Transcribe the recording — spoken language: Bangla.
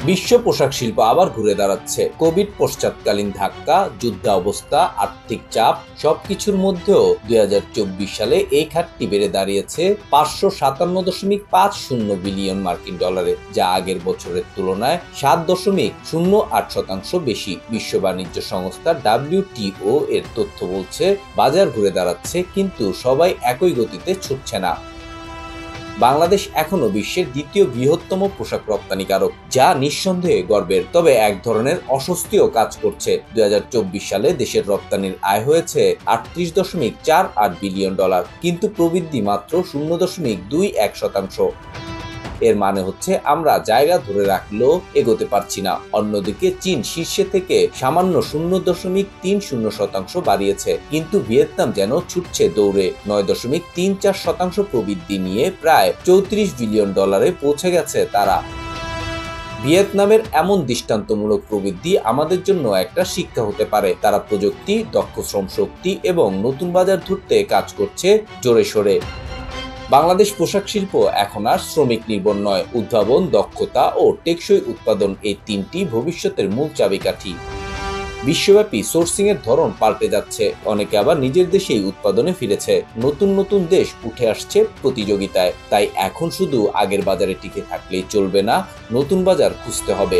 বিশ্ব পোশাক শিল্প আবার ঘুরে দাঁড়াচ্ছে। কোভিড পশ্চাৎকালীন ধাক্কা, যুদ্ধাবস্থা, আর্থিক চাপ সবকিছুর মধ্যেও ২০২৪ সালে এই খাতটি বেড়ে দাঁড়িয়েছে ৫৫৭.৫০ বিলিয়ন মার্কিন ডলারে, যা আগের বছরের তুলনায় ৭.০৮% বেশি। বিশ্ব বাণিজ্য সংস্থা WTO এর তথ্য বলছে, বাজার ঘুরে দাঁড়াচ্ছে, কিন্তু সবাই একই গতিতে ছুটছে না। বাংলাদেশ এখনো বিশ্বের দ্বিতীয় বৃহত্তম পোশাক রপ্তানিকারক, যা নিঃসন্দেহে গর্বের। তবে এক ধরনের অস্বস্তিও কাজ করছে। ২০২৪ সালে দেশের রপ্তানির আয় হয়েছে ৩৮.৪৮ বিলিয়ন ডলার, কিন্তু প্রবৃদ্ধি মাত্র ০.২১%। এর মানে হচ্ছে আমরা জায়গা ধরে রাখলেও এগোতে পারছি না। অন্যদিকে চীন শীর্ষে থেকে সামান্য ০.৩০% বাড়িয়েছে, কিন্তু ভিয়েতনাম যেন ছুটছে দৌড়ে। ৯.৩৪% প্রবৃদ্ধি নিয়ে প্রায় ৩৪ বিলিয়ন ডলারে পৌঁছে গেছে তারা। ভিয়েতনামের এমন দৃষ্টান্তমূলক প্রবৃদ্ধি আমাদের জন্য একটা শিক্ষা হতে পারে। তারা প্রযুক্তি, দক্ষ শ্রমশক্তি এবং নতুন বাজার ধরতে কাজ করছে জোরে সোরে। বাংলাদেশ পোশাক শিল্প এখন আর শ্রমিক নির্ভর নয়। উদ্ভাবন, দক্ষতা ও টেকসই উৎপাদন, এই তিনটি ভবিষ্যতের মূল চাবিকাঠি। বিশ্বব্যাপী সোর্সিং এর ধরন পাল্টে যাচ্ছে। অনেকে আবার নিজের দেশেই উৎপাদনে ফিরেছে। নতুন নতুন দেশ উঠে আসছে প্রতিযোগিতায়। তাই এখন শুধু আগের বাজারে টিকে থাকলেই চলবে না, নতুন বাজার খুঁজতে হবে।